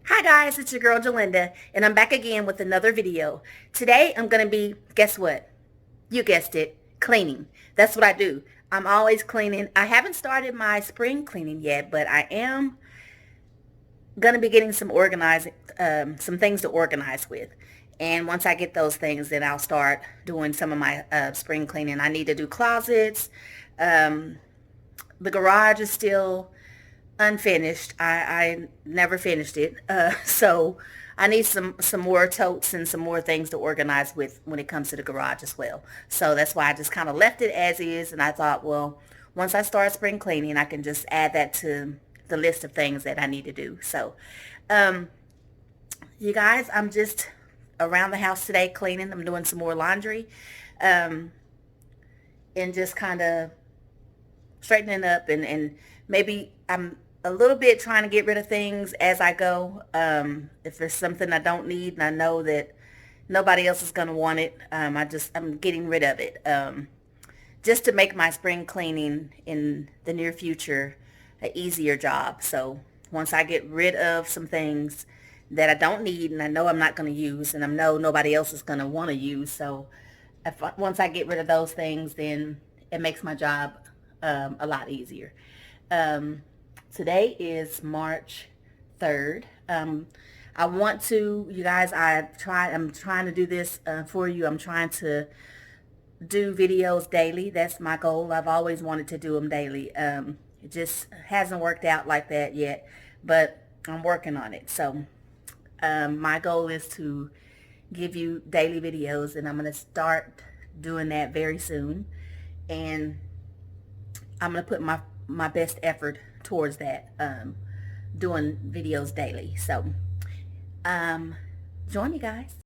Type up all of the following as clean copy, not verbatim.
Hi guys, it's your girl Gerlinda, and I'm back again with another video. Today I'm going to be, guess what? You guessed it, cleaning. That's what I do. I'm always cleaning. I haven't started my spring cleaning yet, but I am going to be getting some things to organize with. And once I get those things, then I'll start doing some of my spring cleaning. I need to do closets. The garage is still unfinished. I never finished it. So I need some more totes and some more things to organize with when it comes to the garage as well. So that's why I just kind of left it as is. And I thought, well, once I start spring cleaning, I can just add that to the list of things that I need to do. So, you guys, I'm just around the house today cleaning. I'm doing some more laundry, and just kind of straightening up and maybe I'm a little bit trying to get rid of things as I go. If there's something I don't need and I know that nobody else is going to want it, I'm getting rid of it. Just to make my spring cleaning in the near future an easier job. So once I get rid of some things that I don't need and I know I'm not going to use and I know nobody else is going to want to use. So once I get rid of those things, then it makes my job a lot easier. Today is March 3rd. I want to, you guys, I'm trying to do this for you. I'm trying to do videos daily. That's my goal. I've always wanted to do them daily. It just hasn't worked out like that yet, but I'm working on it. So my goal is to give you daily videos, and I'm going to start doing that very soon. And I'm going to put my best effort towards that, doing videos daily. So, join me, guys.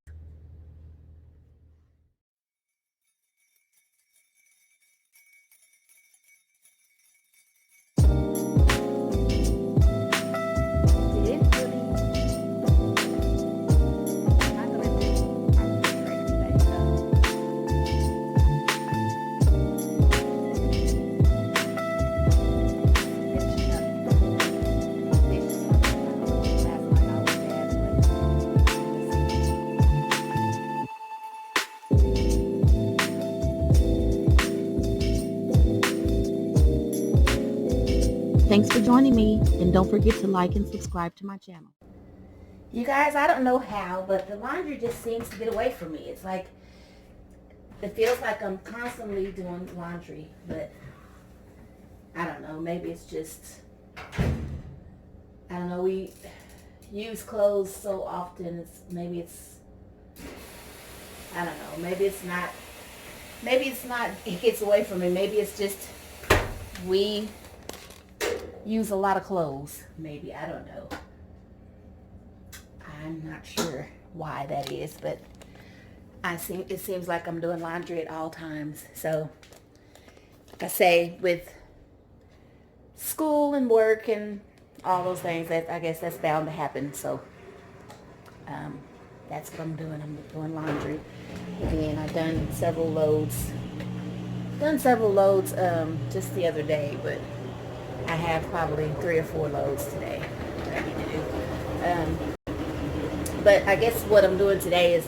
Thanks for joining me, and don't forget to like and subscribe to my channel. You guys, I don't know how, but the laundry just seems to get away from me. It's like, it feels like I'm constantly doing laundry, but I don't know, maybe it's just, I don't know, we use clothes so often, maybe it's, I don't know, maybe it's not, it gets away from me. Maybe it's just, we use a lot of clothes. Maybe, I don't know. I'm not sure why that is, but it seems like I'm doing laundry at all times. So, like I say, with school and work and all those things, I guess that's bound to happen. So, that's what I'm doing. I'm doing laundry. Again, I've done several loads. Just the other day, but I have probably 3 or 4 loads today that I need to do. But I guess what I'm doing today is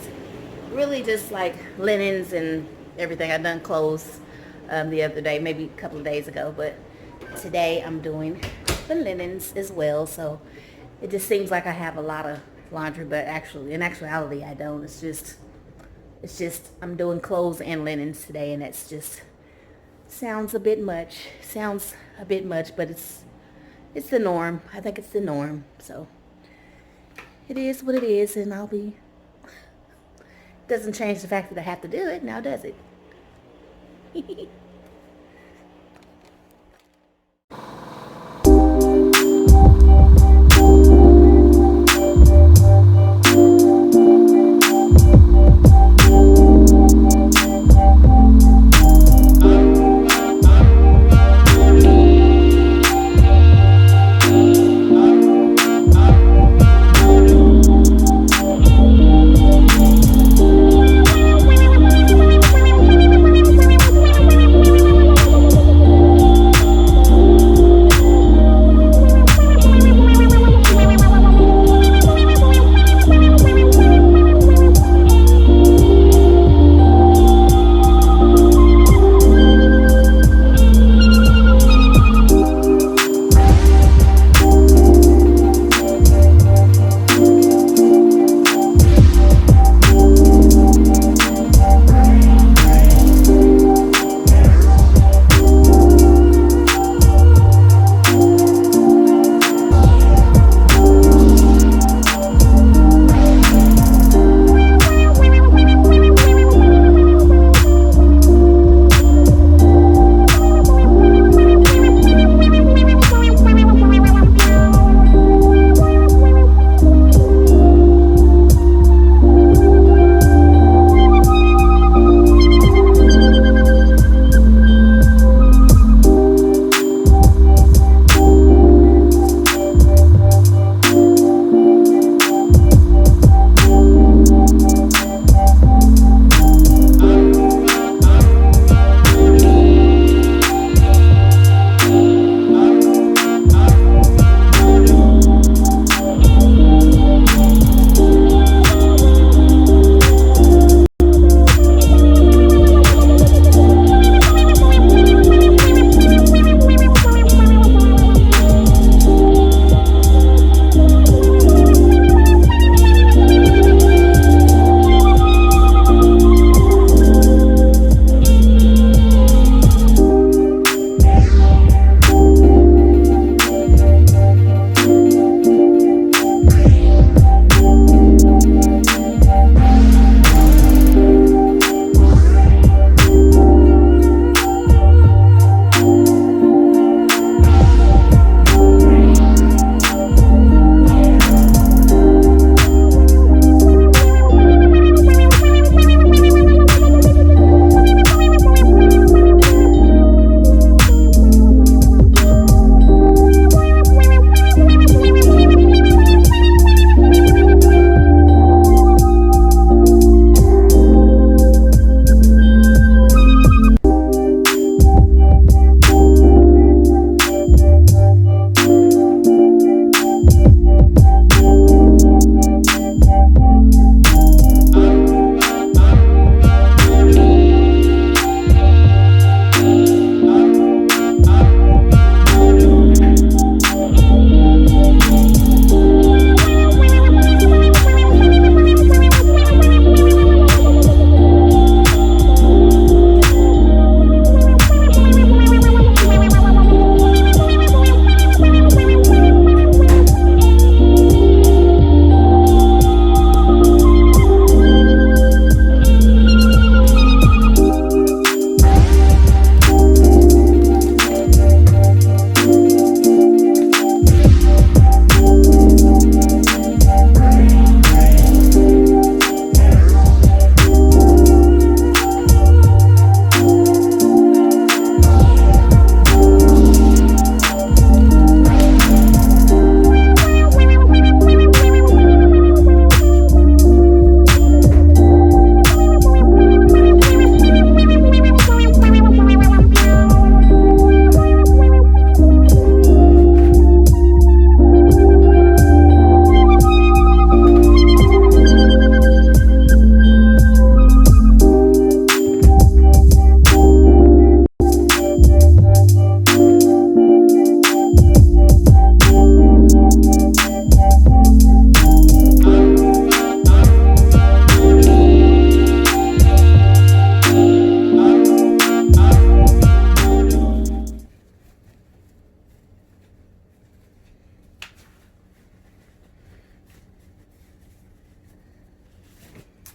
really just like linens and everything. I've done clothes the other day, maybe a couple of days ago, but today I'm doing the linens as well. So it just seems like I have a lot of laundry, but in actuality I don't. It's just I'm doing clothes and linens today, and it's just sounds a bit much, but it's the norm. I think it's the norm. So it is what it is, and doesn't change the fact that I have to do it now, does it?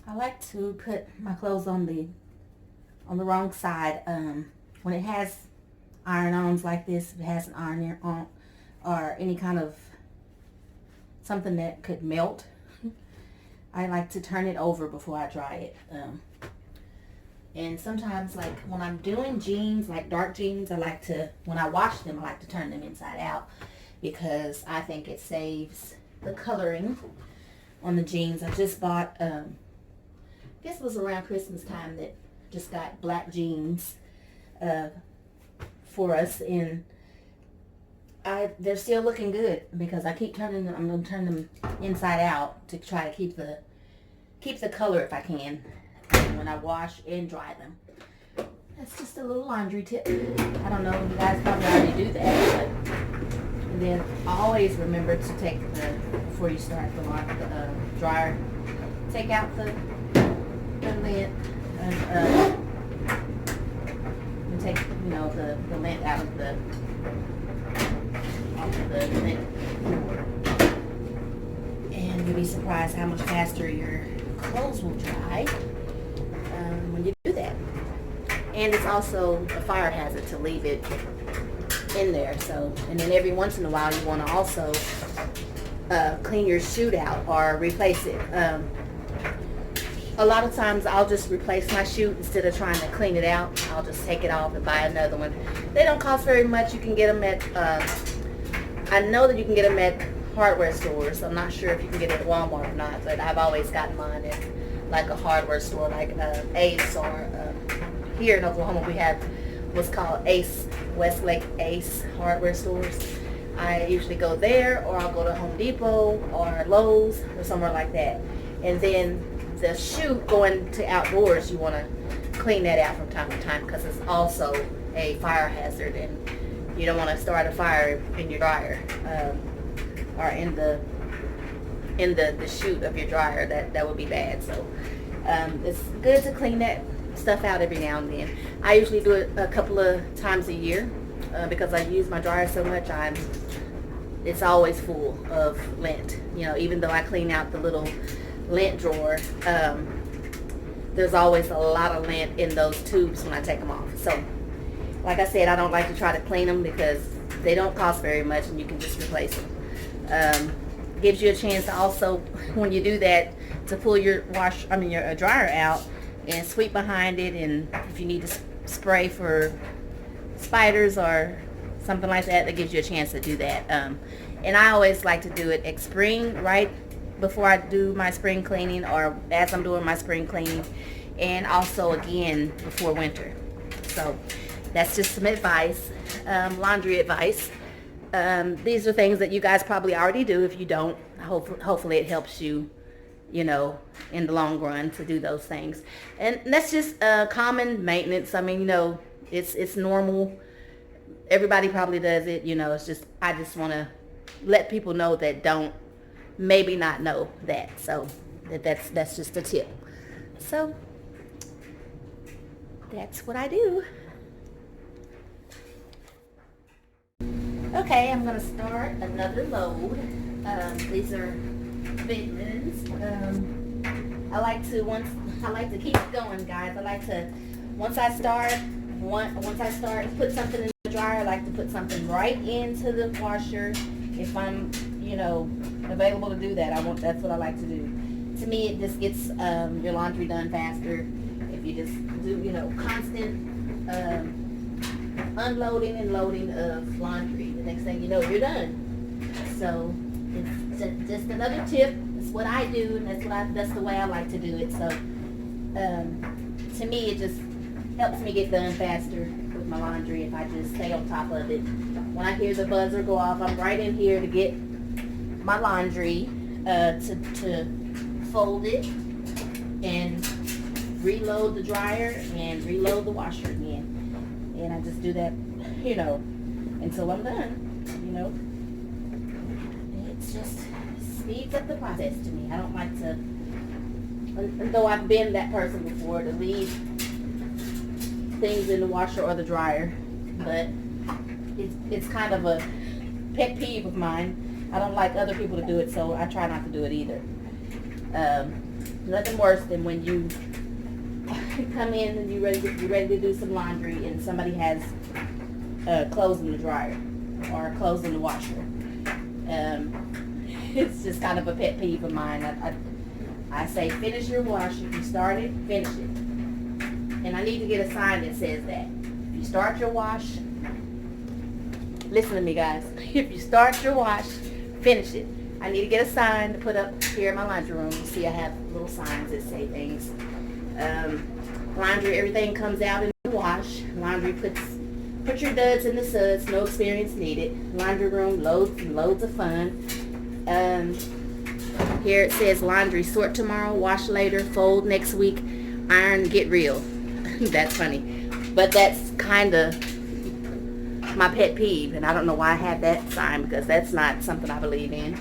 I like to put my clothes on the wrong side. When it has iron-ons like this, if it has an iron on or any kind of something that could melt, I like to turn it over before I dry it. And sometimes, like when I'm doing jeans, like dark jeans, I like to, when I wash them, I like to turn them inside out because I think it saves the coloring on the jeans. I just bought, I guess it was around Christmas time that just got black jeans for us, and they're still looking good because I keep turning them. I'm going to turn them inside out to try to keep the color if I can when I wash and dry them. That's just a little laundry tip. I don't know if you guys probably already do that, but and then always remember to take before you start the dryer, take out the lint and take the lint out of the lint. And you'll be surprised how much faster your clothes will dry when you do that. And it's also a fire hazard to leave it in there. So, and then every once in a while you want to also clean your chute out or replace it. A lot of times I'll just replace my chute instead of trying to clean it out. I'll just take it off and buy another one. They don't cost very much. You can get them at, I know that you can get them at hardware stores. I'm not sure if you can get it at Walmart or not, but I've always gotten mine at like a hardware store like Ace, or here in Oklahoma we have what's called Ace, Westlake Ace hardware stores. I usually go there, or I'll go to Home Depot or Lowe's or somewhere like that. And then the chute going to outdoors, you want to clean that out from time to time because it's also a fire hazard, and you don't want to start a fire in your dryer or in the chute of your dryer. That would be bad. So it's good to clean that stuff out every now and then. I usually do it a couple of times a year because I use my dryer so much. It's always full of lint. Even though I clean out the little lint drawer, there's always a lot of lint in those tubes when I take them off. So like I said, I don't like to try to clean them because they don't cost very much and you can just replace them. Gives you a chance to also, when you do that, to pull your dryer out and sweep behind it, and if you need to spray for spiders or something like that, that gives you a chance to do that. And I always like to do it at spring, right before I do my spring cleaning, or as I'm doing my spring cleaning, and also again before winter. So that's just some advice, laundry advice. These are things that you guys probably already do. If you don't, hopefully it helps you, in the long run to do those things. And that's just common maintenance. I mean, it's normal. Everybody probably does it. It's just, I just want to let people know that don't maybe not know that. So that's just a tip. So that's what I do. Okay, I'm going to start another load. These are Fitmans. I like to keep it going, guys. I like to, once I start put something in the dryer, I like to put something right into the washer. If I'm, available to do that, that's what I like to do. To me, it just gets your laundry done faster if you just do, constant unloading and loading of laundry. The next thing you know, you're done. So it's just another tip. It's what I do, and that's the way I like to do it. So to me, it just helps me get done faster with my laundry if I just stay on top of it. When I hear the buzzer go off, I'm right in here to get my laundry, to fold it and reload the dryer and reload the washer again. And I just do that, until I'm done. It's just speeds up the process to me. I don't like to, though I've been that person before, to leave things in the washer or the dryer, but it's kind of a pet peeve of mine. I don't like other people to do it, so I try not to do it either. Nothing worse than when you come in and you're ready to do some laundry and somebody has clothes in the dryer or clothes in the washer. It's just kind of a pet peeve of mine. I say finish your wash. If you started, finish it. And I need to get a sign that says that. If you start your wash, listen to me guys, if you start your wash, finish it. I need to get a sign to put up here in my laundry room. You see I have little signs that say things. Laundry, everything comes out in the wash. Laundry, put your duds in the suds, no experience needed. Laundry room, loads and loads of fun. Here it says laundry, sort tomorrow, wash later, fold next week, iron, get real. That's funny. But that's kind of my pet peeve, and I don't know why I have that sign, because that's not something I believe in.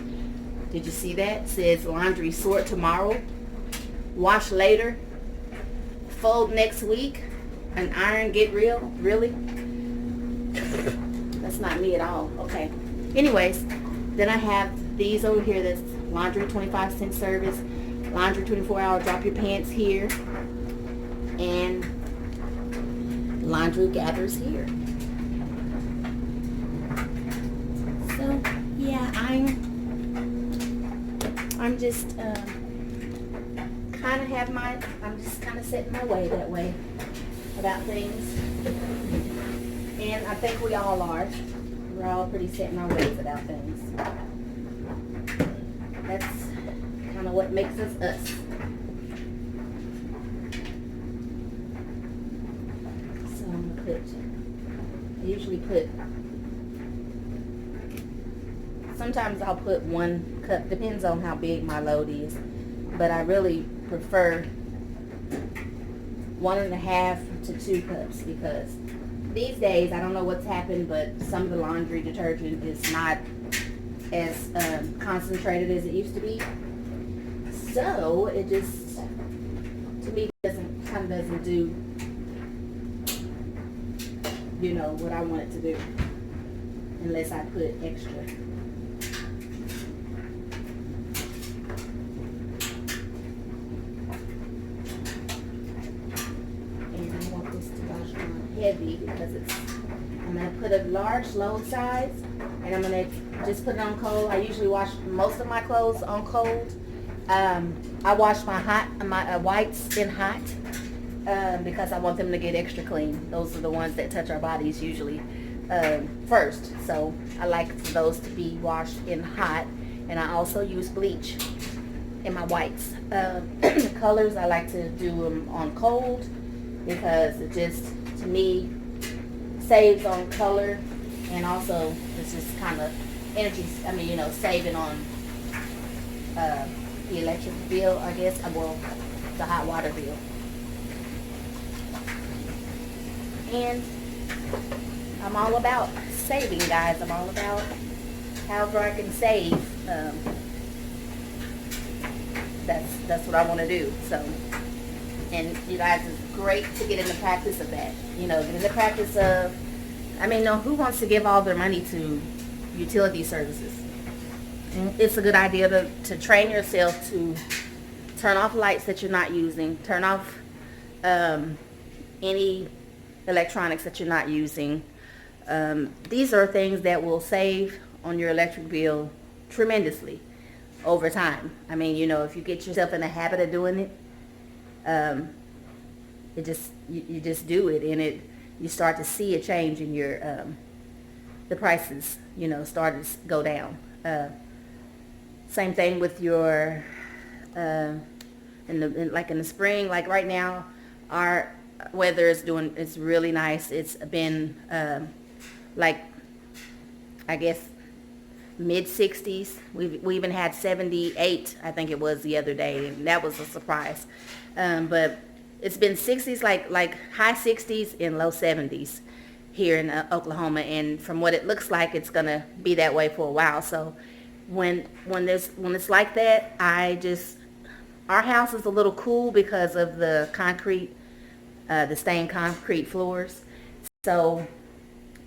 Did you see that? It says laundry, sort tomorrow, wash later, fold next week, and iron, get real. Really? That's not me at all. Okay. Anyways, then I have these over here. That's laundry 25-cent service, laundry 24-hour, drop your pants here, and laundry gathers here. So yeah, I'm just I'm just kind of setting my way that way about things, and I think we all are. We're all pretty set in our ways about things. That's kind of what makes us us. So I'm gonna I usually put, sometimes I'll put 1 cup, depends on how big my load is, but I really prefer 1.5 to 2 cups, because these days, I don't know what's happened, but some of the laundry detergent is not as concentrated as it used to be. So it just, to me, doesn't do, you know, what I want it to do, unless I put extra. And I want this to wash on heavy, because I'm going to put a large load size, and I'm going to just put it on cold. I usually wash most of my clothes on cold. I wash my whites in hot, because I want them to get extra clean. Those are the ones that touch our bodies usually first. So I like for those to be washed in hot, and I also use bleach in my whites. Colors, I like to do them on cold, because it just, to me, saves on color, and also it's just kind of energy, saving on the electric bill, I guess, well, the hot water bill. And I'm all about saving, guys. I'm all about however I can save. That's what I want to do. So, and you guys, it's great to get in the practice of that. You know, get in the practice of, who wants to give all their money to utility services? It's a good idea to train yourself to turn off lights that you're not using, turn off any electronics that you're not using. These are things that will save on your electric bill tremendously over time. If you get yourself in the habit of doing it, you just do it, and you start to see a change in your the prices, start to go down. Same thing with your in the spring, like right now, our weather it's really nice. It's been I guess mid-60s. We even had 78, I think it was, the other day, and that was a surprise. But it's been 60s, like high 60s and low 70s here in Oklahoma, and from what it looks like, it's gonna be that way for a while. So when it's like that, our house is a little cool because of the concrete, the stained concrete floors. So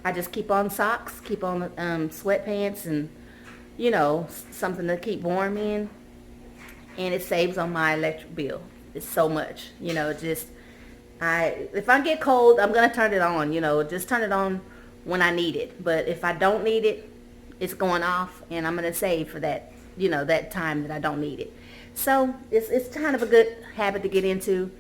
I just keep on socks, keep on sweatpants, and something to keep warm in. and it saves on my electric bill. It's so much, you know, just, if I get cold, I'm going to turn it on, you know, just turn it on when I need it. But if I don't need it, it's going off, and I'm going to save for that, you know, that time that I don't need it. So it's kind of a good habit to get into.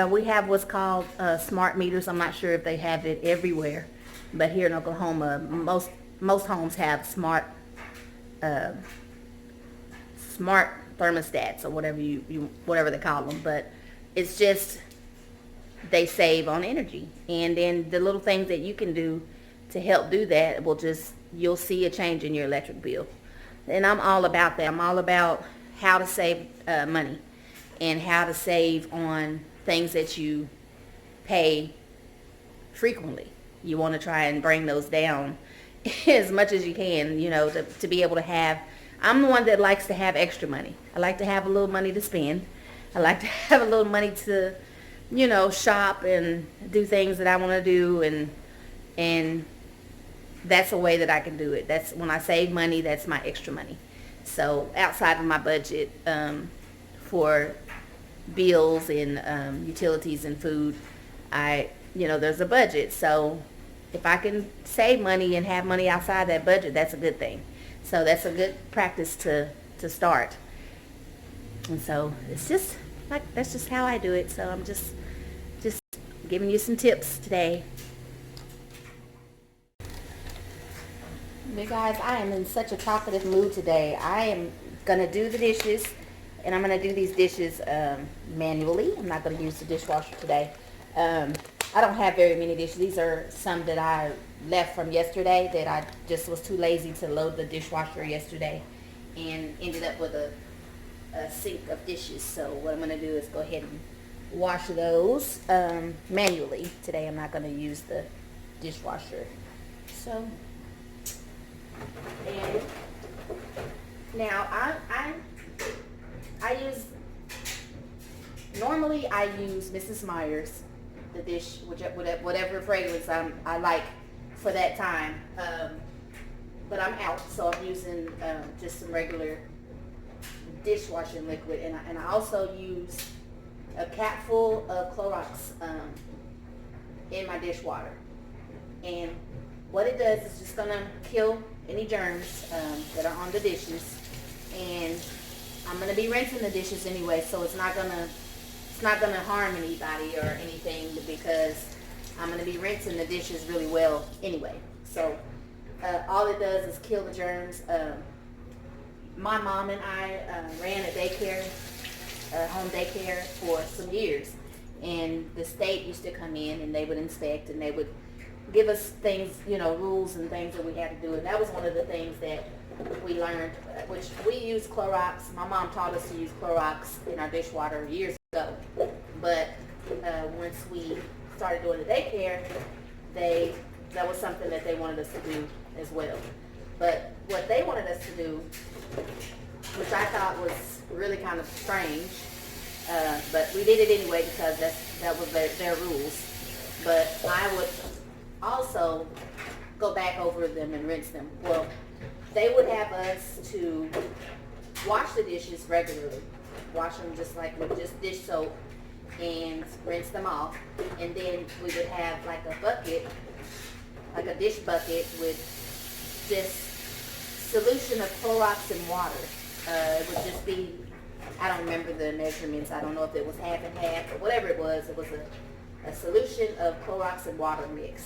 We have what's called smart meters. I'm not sure if they have it everywhere, but here in Oklahoma, most homes have smart thermostats, or whatever whatever they call them. But it's just, they save on energy, and then the little things that you can do to help do that will just, you'll see a change in your electric bill. And I'm all about that. I'm all about how to save money, and how to save on things that you pay frequently. You want to try and bring those down as much as you can, you know, to be able to have. I'm the one that likes to have extra money. I like to have a little money to spend. I like to have a little money to, you know, shop and do things that I want to do, and that's a way that I can do it. That's when I save money, that's my extra money. So outside of my budget for bills and utilities and food, you know, there's a budget. So if I can save money and have money outside that budget, that's a good thing. So that's a good practice to start. And so it's just like, that's just how I do it. So I'm just giving you some tips today. You guys, I am in such a talkative mood today. I am going to do the dishes, and I'm going to do these dishes manually. I'm not going to use the dishwasher today. I don't have very many dishes. These are some that I left from yesterday that I just was too lazy to load the dishwasher yesterday, and ended up with a sink of dishes. So what I'm going to do is go ahead and wash those manually. Today I'm not going to use the dishwasher. So... And now I use, normally I use Mrs. Meyer's, the dish, whatever fragrance I like for that time. But I'm out, so I'm using just some regular dishwashing liquid, and I also use a cap full of Clorox in my dishwater. And what it does is just gonna kill any germs that are on the dishes, and I'm gonna be rinsing the dishes anyway, so it's not gonna harm anybody or anything, because I'm gonna be rinsing the dishes really well anyway. So all it does is kill the germs. My mom and I ran a daycare, home daycare for some years, and the state used to come in and they would inspect, and they would give us things, you know, rules and things that we had to do. And that was one of the things that we learned, which we use Clorox. My mom taught us to use Clorox in our dishwater years ago. But once we started doing the daycare, that was something that they wanted us to do as well. But what they wanted us to do, which I thought was really kind of strange, but we did it anyway because that was their rules. But I would also go back over them and rinse them. Well, they would have us to wash the dishes regularly, wash them just like with just dish soap, and rinse them off. And then we would have like a bucket, like a dish bucket with just solution of Clorox and water. It would just be, I don't remember the measurements. I don't know if it was half and half, but whatever it was a solution of Clorox and water mix.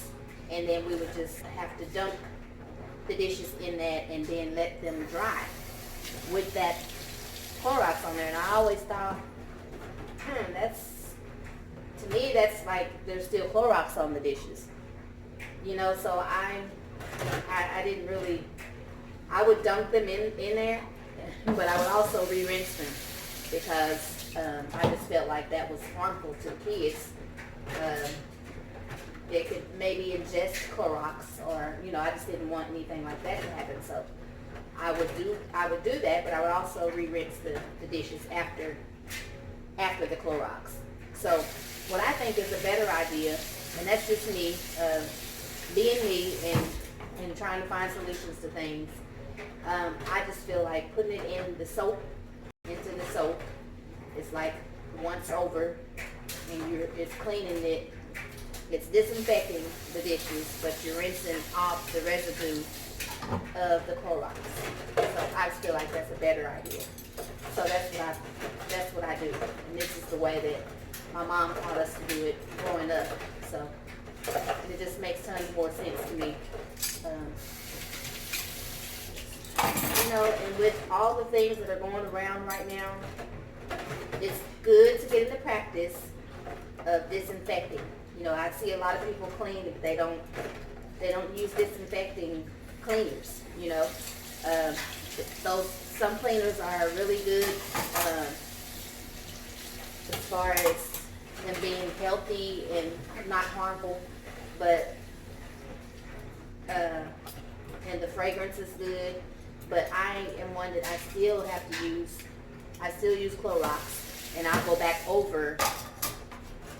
And then we would just have to dunk the dishes in that, and then let them dry with that Clorox on there. And I always thought, to me, that's like there's still Clorox on the dishes. You know, so I didn't really, I would dunk them in there, but I would also re-rinse them, because I just felt like that was harmful to the kids. They could maybe ingest Clorox, or, you know, I just didn't want anything like that to happen. So I would do that, but I would also re-rinse the dishes after the Clorox. So what I think is a better idea, and that's just me, being me and trying to find solutions to things, I just feel like putting it into the soap, Clorox over, and it's cleaning it. It's disinfecting the dishes, but you're rinsing off the residue of the Clorox. So I just feel like that's a better idea. So that's what I do, and this is the way that my mom taught us to do it growing up. So it just makes tons more sense to me. You know, and with all the things that are going around right now, it's good to get into practice of disinfecting. You know, I see a lot of people clean, but they don't use disinfecting cleaners. You know, some cleaners are really good as far as them being healthy and not harmful, but and the fragrance is good. But I am one that I still use Clorox, and I'll go back over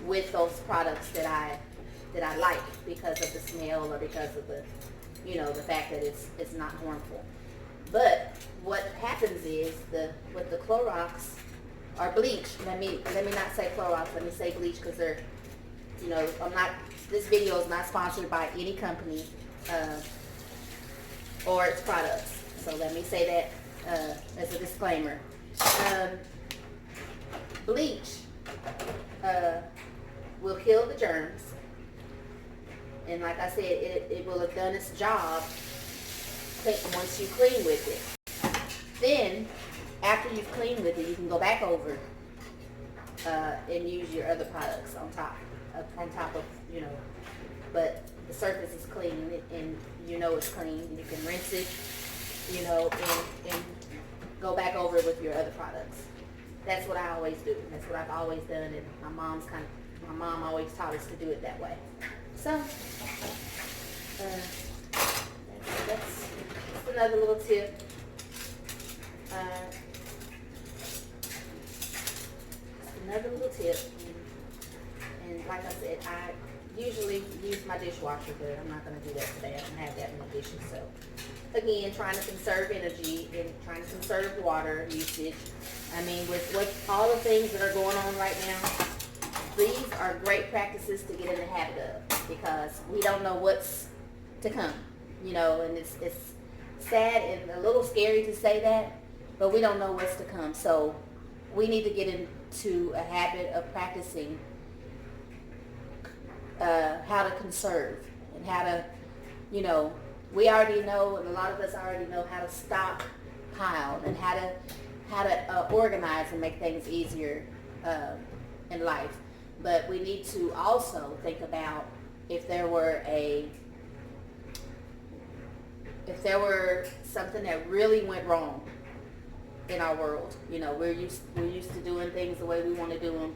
with those products that I like because of the smell or because of the, you know, the fact that it's not harmful. But what happens is with the Clorox or bleach, let me not say Clorox, let me say bleach, because they're, you know, this video is not sponsored by any company or its products. So let me say that as a disclaimer. Bleach will kill the germs, and like I said, it will have done its job once you clean with it. Then, after you've cleaned with it, you can go back over and use your other products on top of, you know, but the surface is clean, and you know it's clean. You can rinse it, you know, and go back over it with your other products. That's what I always do. That's what I've always done, and my mom always taught us to do it that way. So, that's another little tip. And like I said, I usually use my dishwasher, but I'm not going to do that today. I don't have that in my dishes. So, again, trying to conserve energy and trying to conserve water usage. I mean, with all the things that are going on right now, these are great practices to get in the habit of, because we don't know what's to come, you know, and it's sad and a little scary to say that, but we don't know what's to come. So we need to get into a habit of practicing how to conserve and how to, you know, we already know, and a lot of us already know how to stockpile and how to organize and make things easier in life. But we need to also think about if there were something that really went wrong in our world. You know, we're used to doing things the way we want to do them,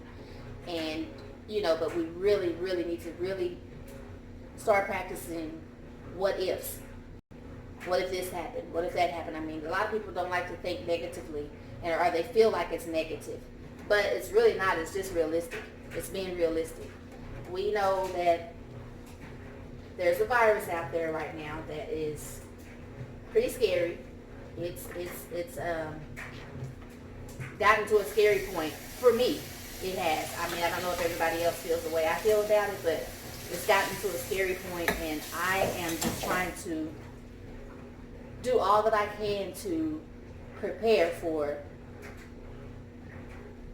and you know, but we really need to really start practicing what ifs. What if this happened? What if that happened? I mean, a lot of people don't like to think negatively, or they feel like it's negative, but it's really not. It's just realistic. It's being realistic. We know that there's a virus out there right now that is pretty scary. It's gotten to a scary point for me. It has. I mean, I don't know if everybody else feels the way I feel about it, but it's gotten to a scary point, and I am just trying to do all that I can to prepare for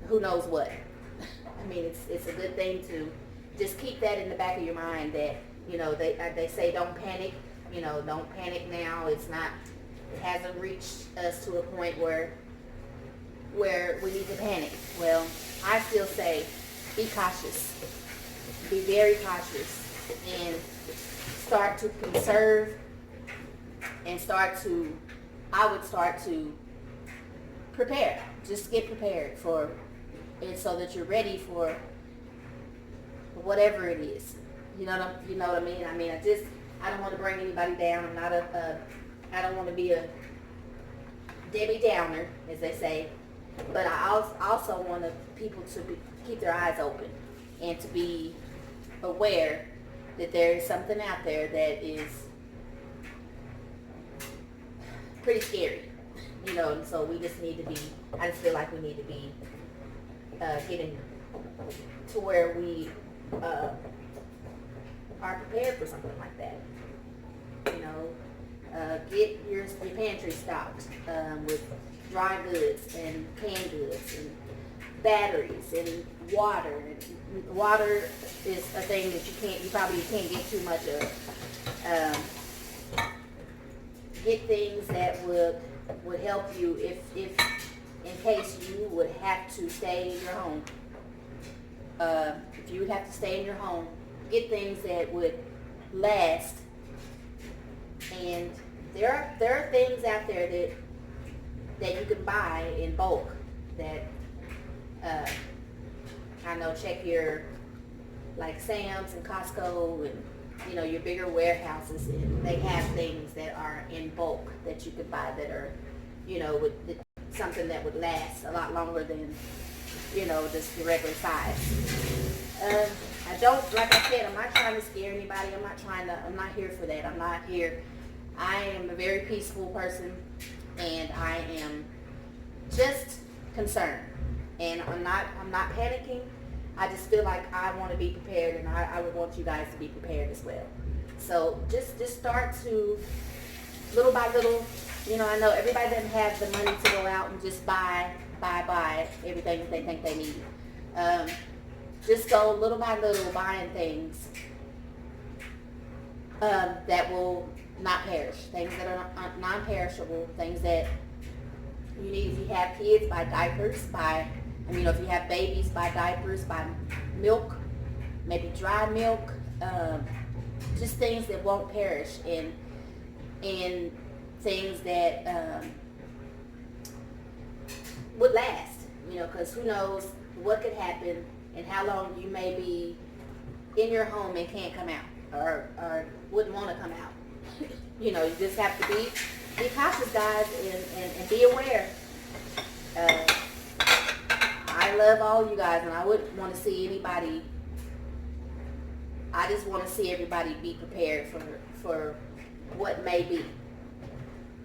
who knows what. I mean, it's a good thing to just keep that in the back of your mind that, you know, they say don't panic. You know, don't panic now. It hasn't reached us to a point where we need to panic. Well, I still say be cautious. Be very cautious and start to conserve and I would start to prepare. Just get prepared for it so that you're ready for whatever it is. You know what I mean? I mean, I don't want to bring anybody down. I'm not I don't want to be a Debbie Downer, as they say. But I also want people to keep their eyes open and to be aware that there is something out there that is pretty scary, you know. And so we just need to be. I just feel like we need to be getting to where we are prepared for something like that. You know, get your pantry stocked with dry goods and canned goods and batteries and water. And water is a thing that you probably can't get too much of. Get things that would help you if in case you would have to stay in your home. If you would have to stay in your home, get things that would last. And there are things out there that you can buy in bulk that I know, check your like Sam's and Costco and your bigger warehouses, and they have things that are in bulk that you could buy that are with something that would last a lot longer than just the regular size. I don't, like I said, I'm not trying to scare anybody. I'm not here for that. I'm not here. I am a very peaceful person, and I am just concerned. And I'm not panicking. I just feel like I want to be prepared, and I would want you guys to be prepared as well. So just start to, little by little, I know everybody doesn't have the money to go out and just buy everything that they think they need. Just go little by little buying things that will not perish, things that are non-perishable, things that you need. If you have kids, buy diapers, if you have babies, buy diapers, buy milk, maybe dry milk, just things that won't perish, and things that would last, because who knows what could happen and how long you may be in your home and can't come out or wouldn't want to come out. You just have to be cautious, guys, and be aware. I love all you guys, and I wouldn't want to see anybody. I just want to see everybody be prepared for what may be,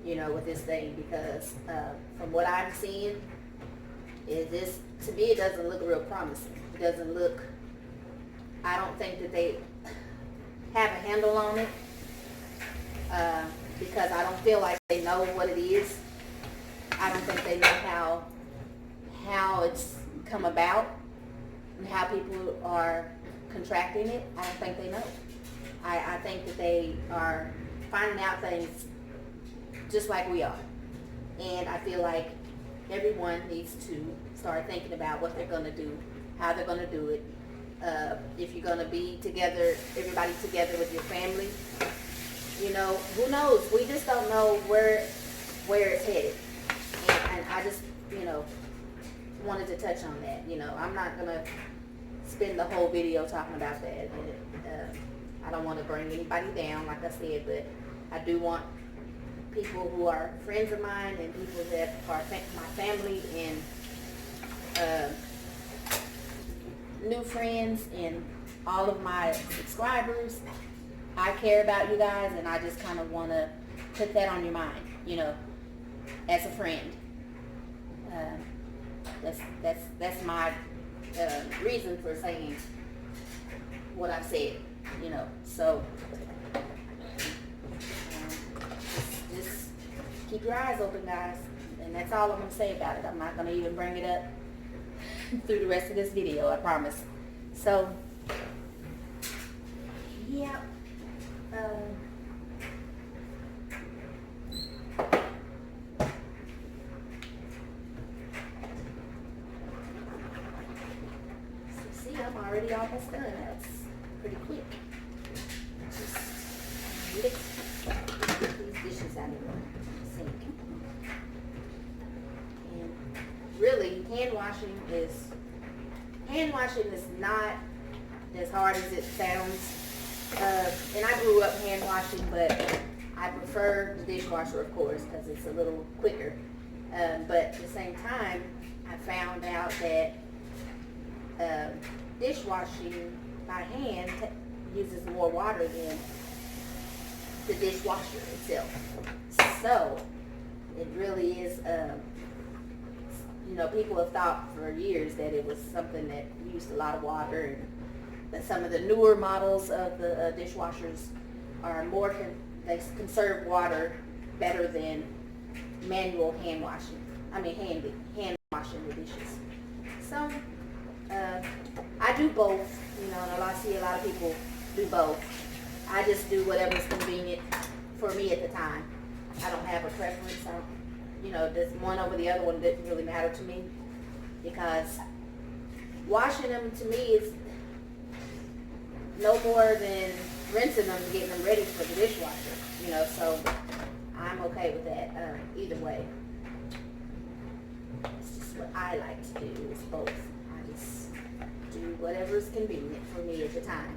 with this thing, because from what I'm seeing, to me, it doesn't look real promising. It doesn't look, I don't think that they have a handle on it, because I don't feel like they know what it is. I don't think they know how it's come about and how people are contracting it. I don't think they know. I think that they are finding out things just like we are. And I feel like everyone needs to start thinking about what they're going to do, how they're going to do it. If you're going to be together, everybody together with your family, who knows? We just don't know where it's headed. And I just, wanted to touch on that. I'm not going to spend the whole video talking about that. I don't want to bring anybody down, like I said, but I do want people who are friends of mine and people that are my family and new friends and all of my subscribers. I care about you guys, and I just kind of want to put that on your mind, as a friend. That's my reason for saying what I've said, so just keep your eyes open, guys, and that's all I'm going to say about it. I'm not going to even bring it up through the rest of this video, I promise. So, yeah. See, I'm already almost done. That's pretty quick. Just lick these dishes out of the sink. And really, hand washing is not as hard as it sounds. And I grew up hand washing, but I prefer the dishwasher, of course, because it's a little quicker. But at the same time, I found out that dishwashing by hand uses more water than the dishwasher itself. So it really is, you know, people have thought for years that it was something that used a lot of water, and that some of the newer models of the dishwashers are more, they conserve water better than manual hand washing. I mean hand washing the dishes. So I do both, you know, and I see a lot of people do both. I just do whatever's convenient for me at the time. I don't have a preference. You know, this one over the other one didn't really matter to me, because washing them to me is no more than rinsing them and getting them ready for the dishwasher, you know, so I'm okay with that either way. It's just what I like to do, is both. I just do whatever is convenient for me at the time.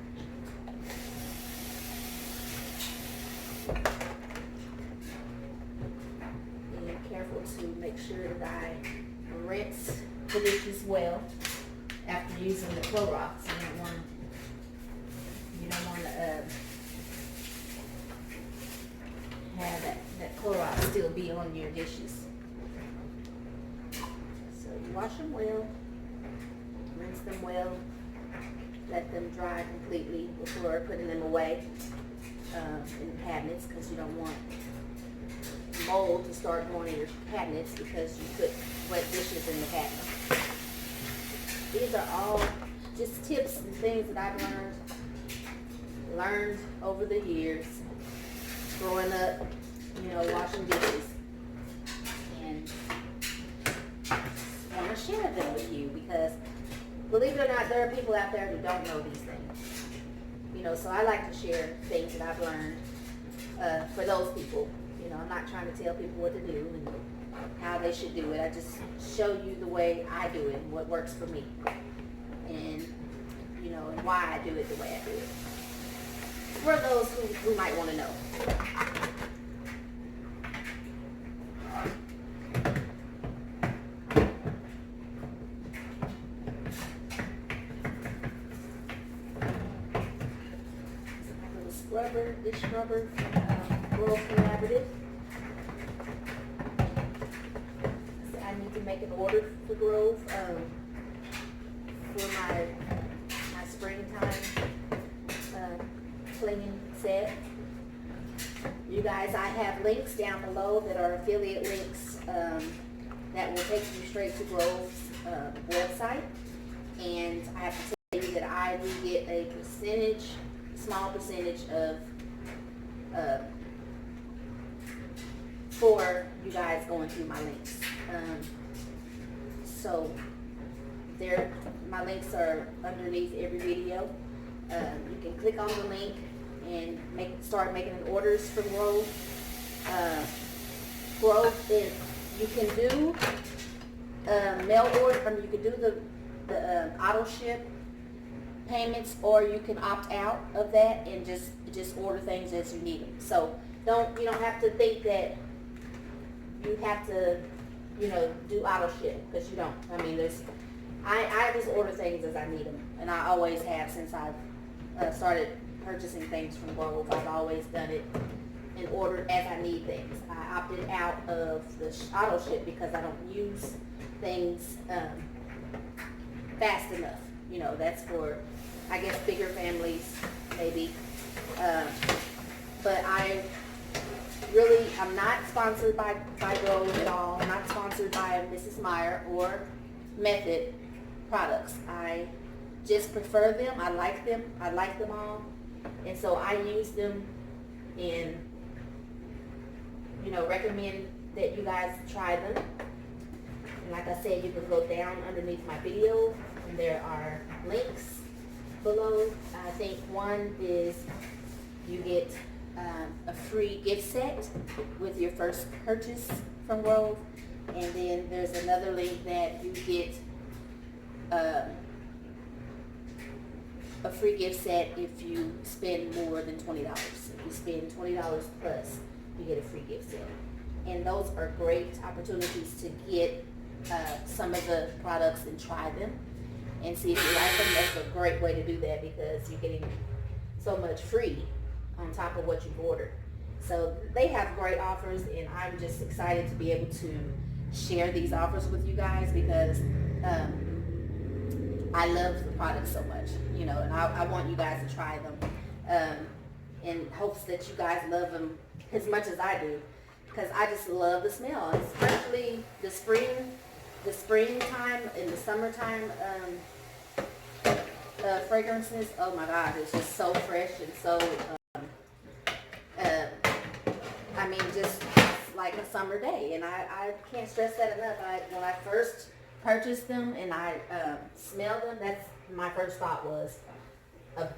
Being careful to make sure that I rinse the dishes well after using the Clorox. You don't want to have that Clorox still be on your dishes. So you wash them well, rinse them well, let them dry completely before putting them away in the cabinets, because you don't want mold to start going in your cabinets because you put wet dishes in the cabinet. These are all just tips and things that I've learned over the years growing up, you know, washing dishes, and I want to share them with you, because believe it or not, there are people out there who don't know these things, you know, so I like to share things that I've learned for those people. You know, I'm not trying to tell people what to do and how they should do it. I just show you the way I do it and what works for me, and you know, and why I do it the way I do it, for those who might want to know. Scrubber, dish scrubber from World Collaborative. So I need to make an order for Grove for my springtime cleaning set. You guys, I have links down below that are affiliate links that will take you straight to Grove's website, and I have to tell you that I do get a small percentage of for you guys going through my links. So my links are underneath every video. You can click on the link and start making orders from Grove. Grove, you can do mail order, you can do the auto ship payments, or you can opt out of that and just order things as you need them. So you don't have to think that you have to, you know, do auto ship, because you don't. I mean, I just order things as I need them, and I always have since I've started purchasing things from Grove. I've always done it and ordered as I need things. I opted out of the auto ship because I don't use things fast enough. You know, that's for, I guess, bigger families, maybe. But I'm not sponsored by Grove at all. I'm not sponsored by Mrs. Meyer or Method products. I just prefer them. I like them. I like them all. And so I use them, and, you know, recommend that you guys try them. And like I said, you can go down underneath my video, and there are links below. I think one is you get a free gift set with your first purchase from Grove, and then there's another link that you get a free gift set if you spend more than $20. If you spend $20 plus, you get a free gift set. And those are great opportunities to get some of the products and try them and see if you like them. That's a great way to do that, because you're getting so much free on top of what you've ordered. So they have great offers, and I'm just excited to be able to share these offers with you guys because I love the product so much, you know, and I want you guys to try them in hopes that you guys love them as much as I do, because I just love the smell, especially the springtime and the summertime fragrances. Oh my God, it's just so fresh and so, I mean, just like a summer day. And I can't stress that enough. When I first purchased them and I smelled them, that's my first thought was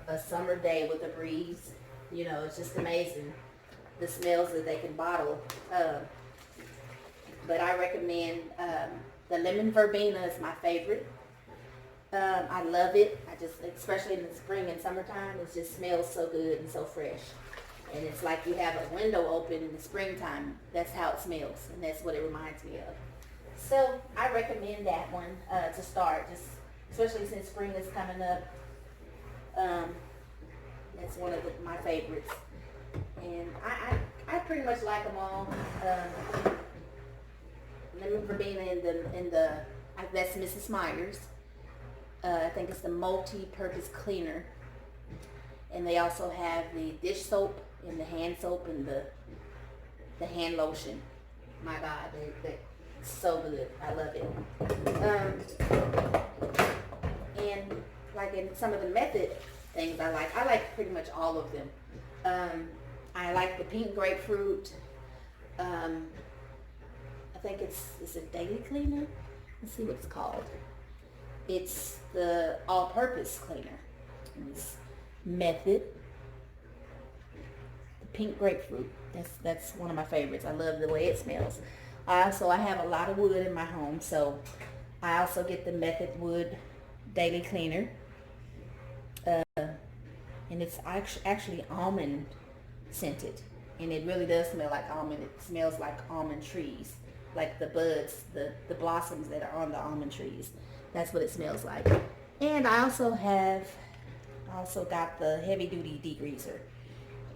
a summer day with a breeze. You know, it's just amazing the smells that they can bottle. But I recommend the lemon verbena is my favorite. I love it. Especially in the spring and summertime, it just smells so good and so fresh. And it's like you have a window open in the springtime. That's how it smells, and that's what it reminds me of. So I recommend that one to start, just especially since spring is coming up. That's one of my favorites, and I pretty much like them all. Lemon verbena in the that's Mrs. Meyer's. I think it's the multi-purpose cleaner, and they also have the dish soap and the hand soap and the hand lotion. My God, they're so good. I love it. And like in some of the method things I like pretty much all of them. I like the pink grapefruit. I think it's a daily cleaner. Let's see what it's called. It's the all-purpose cleaner. It's method. The pink grapefruit. That's one of my favorites. I love the way it smells. I have a lot of wood in my home, so I also get the Method Wood Daily Cleaner. And it's actually almond scented. And it really does smell like almond. It smells like almond trees. Like the buds, the blossoms that are on the almond trees. That's what it smells like. And I also got the heavy duty degreaser.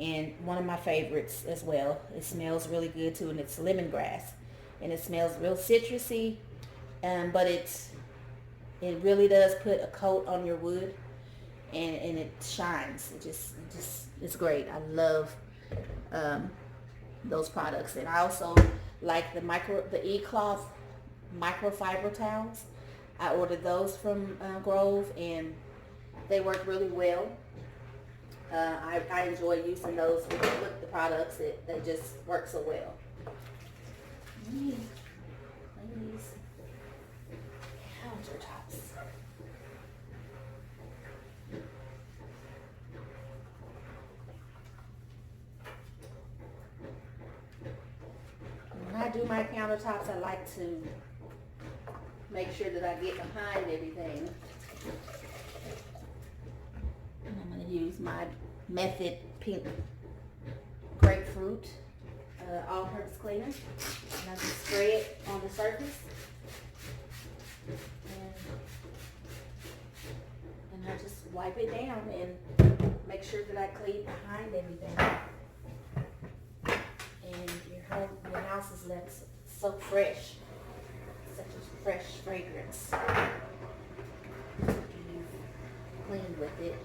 And one of my favorites as well. It smells really good too, and it's lemongrass. And it smells real citrusy, but it really does put a coat on your wood, and it shines. It's great. I love those products. And I also like the E-Cloth microfiber towels. I ordered those from Grove, and they work really well. I enjoy using those with the products. They just work so well. These countertops. When I do my countertops, I like to make sure that I get behind everything. And I'm going to use my Method Pink Grapefruit all-purpose cleaner. And I just spray it on the surface. And I just wipe it down and make sure that I clean behind everything. And your house is left so fresh. Such a fresh fragrance. After you've cleaned with it.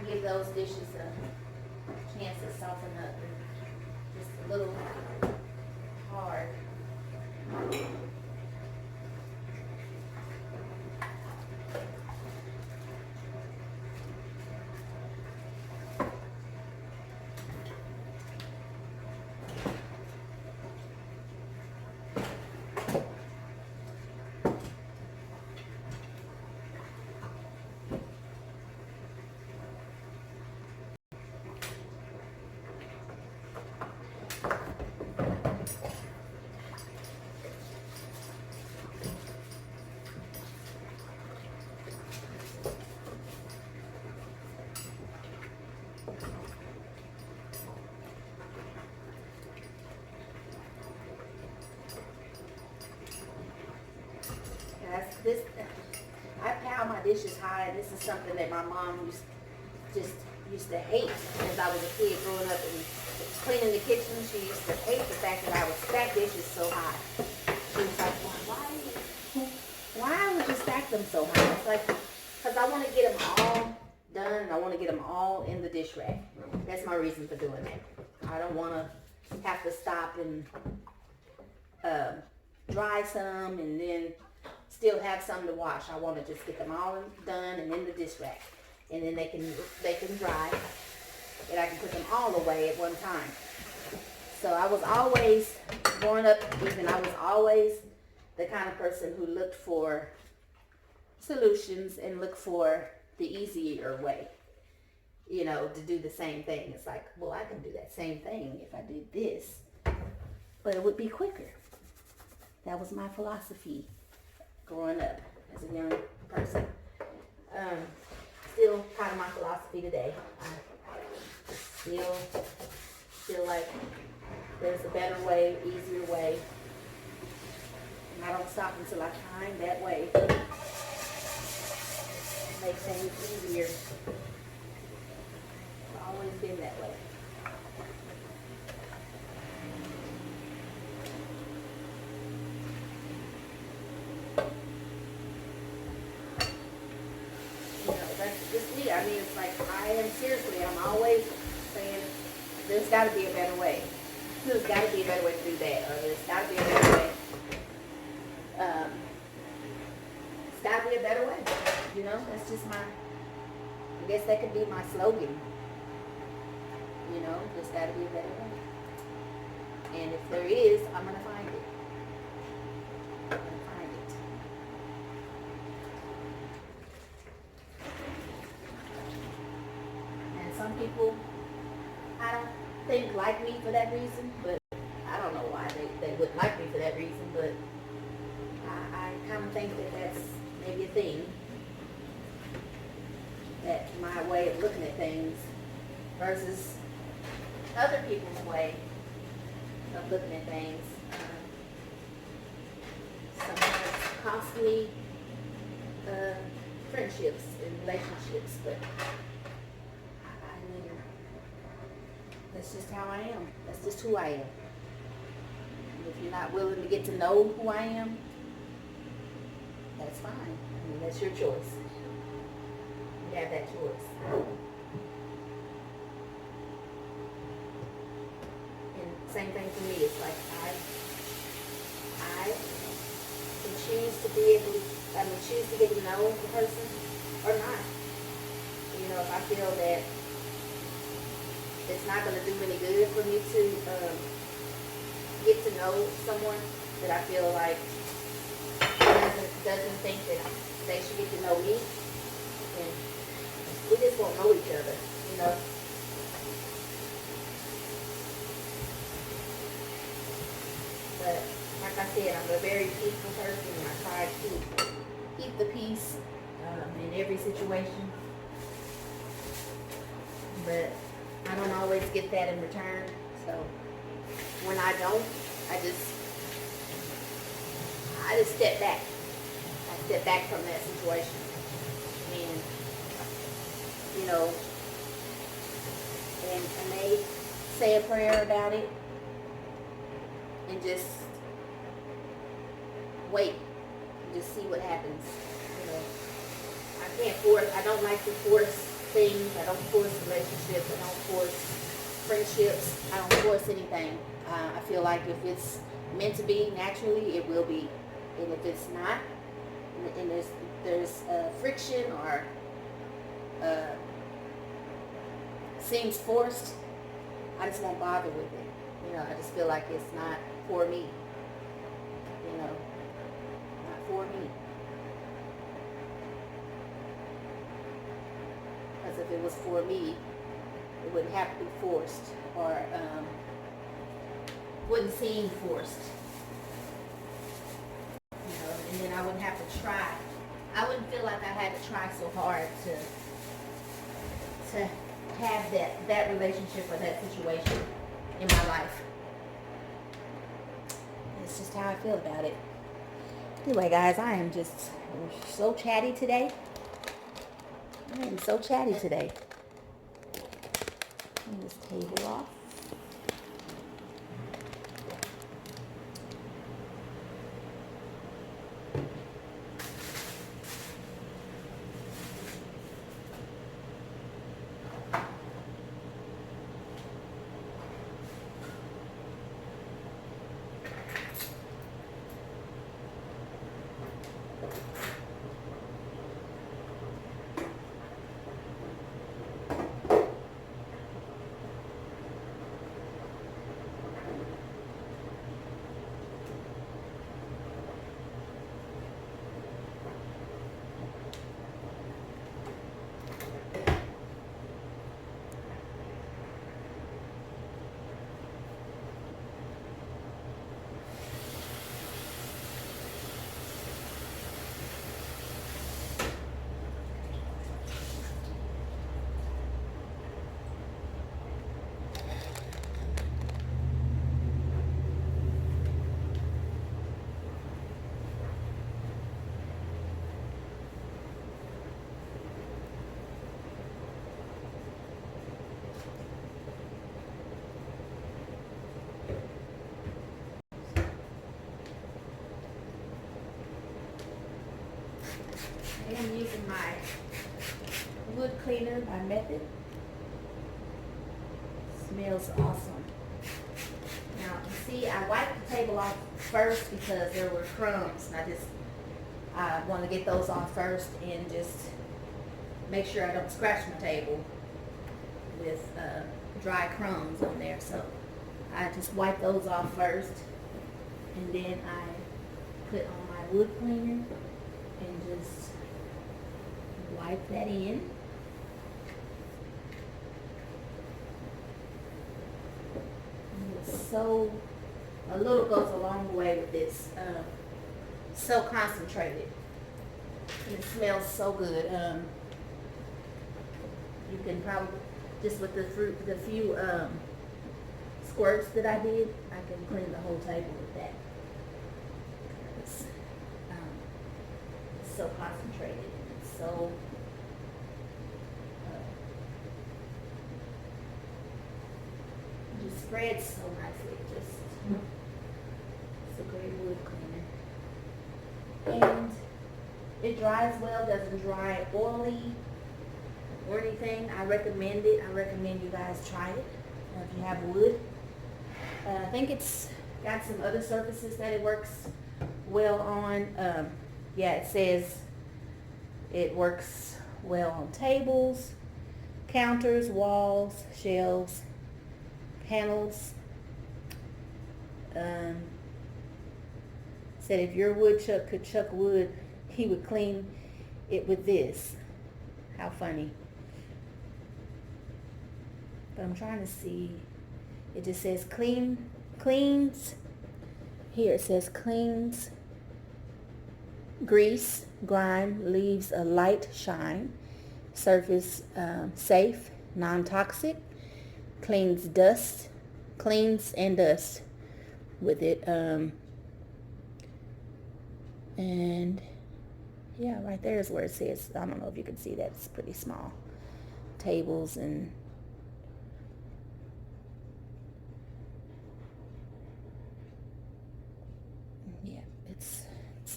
Give those dishes a chance to soften up. Just a little hard. this, I pile my dishes high, and this is something that my mom used to hate as I was a kid growing up and cleaning the kitchen. She used to hate the fact that I would stack dishes so high. She was like, why would you stack them so high? It's like, because I want to get them all done, and I want to get them all in the dish rack. That's my reason for doing that. I don't want to have to stop and dry some and then still have some to wash. I want to just get them all done and in the dish rack, and then they can dry, and I can put them all away at one time. So I was always, growing up even, I was always the kind of person who looked for solutions and looked for the easier way, you know, to do the same thing. It's like, well, I can do that same thing if I did this, but it would be quicker. That was my philosophy growing up as a young person. Still kind of my philosophy today. I still feel like there's a better way, easier way. And I don't stop until I find that way. Make things easier. It's always been that way. I mean, it's like, I'm always saying, there's got to be a better way. There's got to be a better way to do that, or there's got to be a better way. It's got to be a better way. You know, that's just I guess that could be my slogan. You know, there's got to be a better way. And if there is, I'm going to find it. I'm going to find it. Some people, I don't think, like me for that reason, but I don't know why they wouldn't like me for that reason, but I kind of think that that's maybe a thing, that my way of looking at things versus other people's way of looking at things sometimes cost me friendships and relationships, but that's just how I am. That's just who I am. And if you're not willing to get to know who I am, that's fine. I mean, that's your choice. You have that choice. And same thing for me. It's like I can choose to be able to get to know the person or not. You know, if I feel that it's not going to do any good for me to get to know someone that I feel like doesn't think that they should get to know me, and we just won't know each other, you know. But like I said, I'm a very peaceful person, and I try to keep the peace in every situation. But I don't always get that in return, so when I don't, I just step back. I step back from that situation, and you know, and I may say a prayer about it, and just wait, and just see what happens. You know, I don't like to force things. I don't force relationships. I don't force friendships. I don't force anything. I feel like if it's meant to be naturally, it will be. And if it's not, and there's friction or seems forced, I just won't bother with it. You know, I just feel like it's not for me. You know, not for me. Because if it was for me, it wouldn't have to be forced, or wouldn't seem forced. You know, and then I wouldn't have to try. I wouldn't feel like I had to try so hard to have that relationship or that situation in my life. It's just how I feel about it. Anyway, guys, I am just so chatty today. I am so chatty today. Turn this table off. I am using my wood cleaner by Method. Smells awesome. Now, you see, I wiped the table off first because there were crumbs. And I want to get those off first and just make sure I don't scratch my table with dry crumbs on there. So I just wipe those off first, and then I put on my wood cleaner and just wipe that in. So a little goes a long way with this. So concentrated. And it smells so good. You can probably, just with the few squirts that I did, I can clean the whole table with that. It's so concentrated. It's so just spreads so nicely. It's a great wood cleaner. And it dries well, doesn't dry oily or anything. I recommend it. I recommend you guys try it if you have wood. I think it's got some other surfaces that it works well on. Yeah, it says it works well on tables, counters, walls, shelves, panels. Said if your woodchuck could chuck wood, he would clean it with this. How funny. But I'm trying to see. It just says cleans. Here it says cleans, grease, grime, leaves a light shine, surface safe, non-toxic, cleans and dust with it. And yeah, right there is where it says, I don't know if you can see that, it's pretty small. Tables and yeah, it's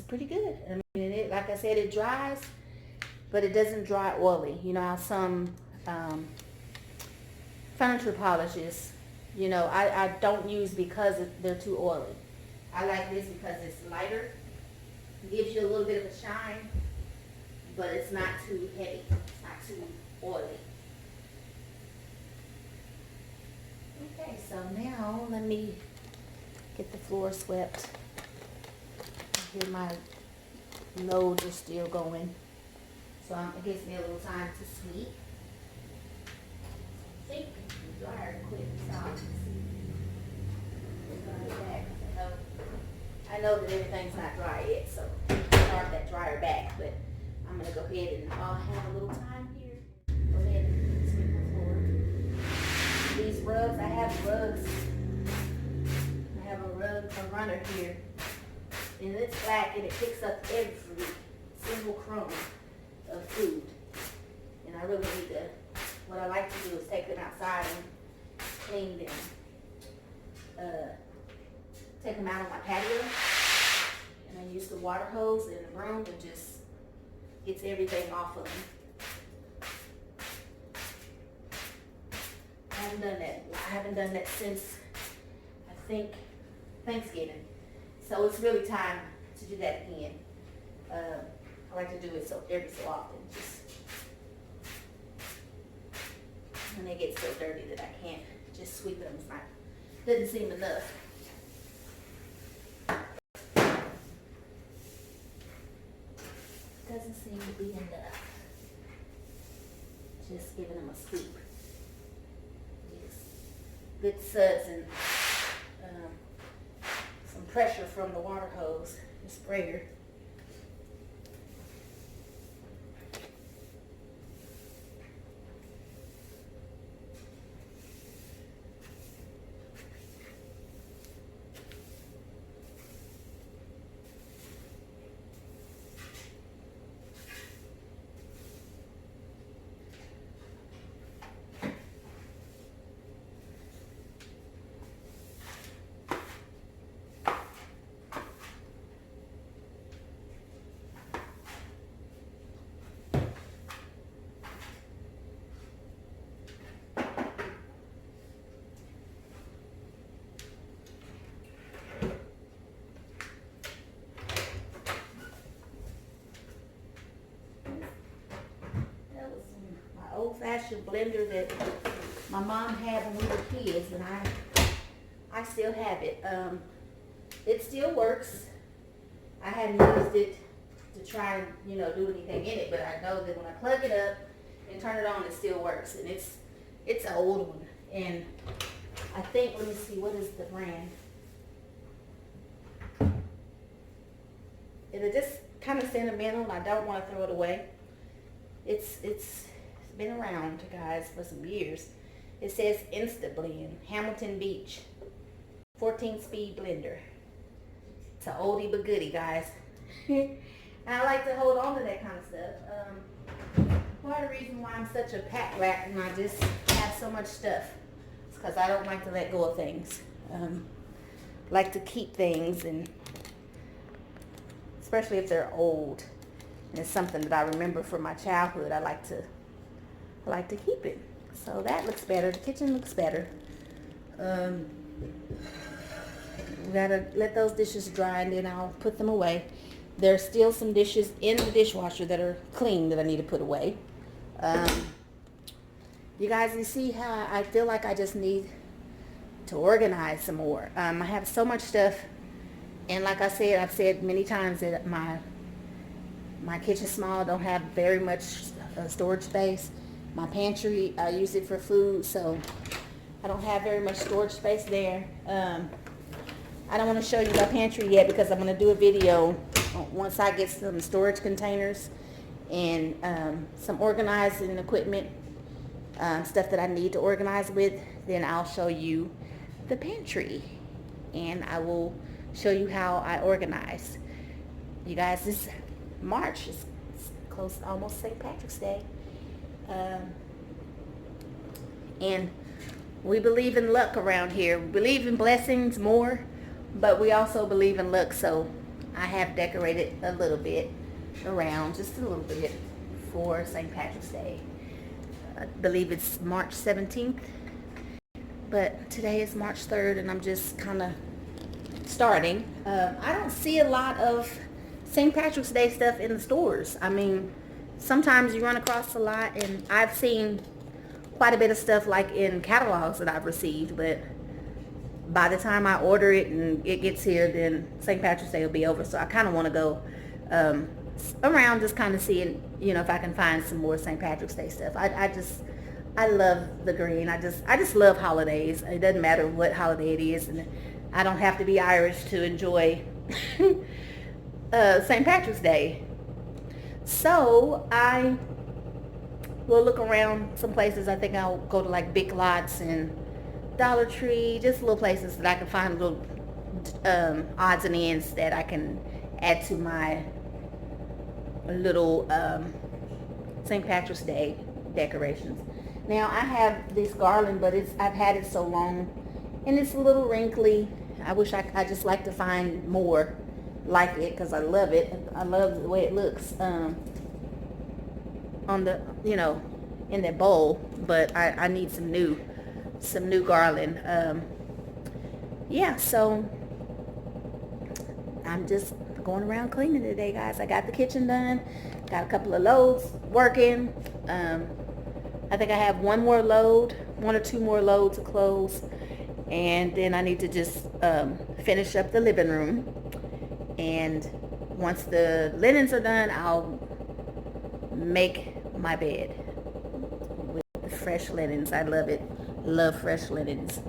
pretty good. I mean, it, like I said, it dries, but it doesn't dry oily. You know how some furniture polishes, you know, I don't use because they're too oily. I like this because it's lighter. It gives you a little bit of a shine, but it's not too heavy. It's not too oily. Okay, so now let me get the floor swept. Here my loads are still going, so it gives me a little time to sweep. I think the dryer quit stopped. I know that everything's not dry yet, so start that dryer back, but I'm going to go ahead and I'll have a little time here. Go ahead and sweep the floor. These rugs, I have rugs. I have a runner here And it's black and it picks up every single crumb of food. And I really need to, what I like to do is take them outside and clean them. Take them out on my patio. And I use the water hose and the broom and just gets everything off of them. I haven't done that. I haven't done that since, I think, Thanksgiving. So it's really time to do that again. I like to do it every so often. Just when they get so dirty that I can't just sweep them. It's not, doesn't seem enough. Doesn't seem to be enough. Just giving them a scoop. Just good suds and some pressure from the water hose, the sprayer. Old-fashioned blender that my mom had when we were kids, and I still have it. It still works. I hadn't used it to try and do anything in it, but I know that when I plug it up and turn it on, it still works. And it's an old one, and I think, let me see, what is the brand? It's just kind of sentimental, and I don't want to throw it away. It's been around, guys, for some years. It says Insta Blend, Hamilton Beach, 14-speed blender. It's an oldie but goodie, guys. And I like to hold on to that kind of stuff. Part of the reason why I'm such a pack rat and I just have so much stuff is because I don't like to let go of things. Like to keep things, and especially if they're old and it's something that I remember from my childhood, I like to keep it. So that looks better. The kitchen looks better. We gotta let those dishes dry and then I'll put them away. There's still some dishes in the dishwasher that are clean that I need to put away. You guys, you see how I feel like I just need to organize some more. I have so much stuff, and like I said, I've said many times that my kitchen's small, don't have very much storage space. My pantry, I use it for food, so I don't have very much storage space there. I don't want to show you my pantry yet because I'm going to do a video once I get some storage containers and some organizing equipment, stuff that I need to organize with. Then I'll show you the pantry, and I will show you how I organize. You guys, this March is close to almost St. Patrick's Day. And we believe in luck around here. We believe in blessings more, but we also believe in luck. So I have decorated a little bit around, just a little bit, for St. Patrick's Day. I believe it's March 17th, but today is March 3rd, and I'm just kind of starting. I don't see a lot of St. Patrick's Day stuff in the stores. I mean, sometimes you run across a lot, and I've seen quite a bit of stuff like in catalogs that I've received, but by the time I order it and it gets here, then St. Patrick's Day will be over. So I kind of want to go around just kind of seeing, if I can find some more St. Patrick's Day stuff. I love the green. I just love holidays. It doesn't matter what holiday it is, and I don't have to be Irish to enjoy St. Patrick's Day. So I will look around some places. I think I'll go to like Big Lots and Dollar Tree, just little places that I can find little odds and ends that I can add to my little St. Patrick's Day decorations. Now I have this garland, but I've had it so long and it's a little wrinkly. I wish I just like to find more like it because I love it. I love the way it looks on the, in that bowl, but I need some new garland. Yeah, so I'm just going around cleaning today, guys. I got the kitchen done, got a couple of loads working. I think I have one or two more loads of clothes, and then I need to just finish up the living room. And once the linens are done, I'll make my bed with fresh linens. I love it. Love fresh linens.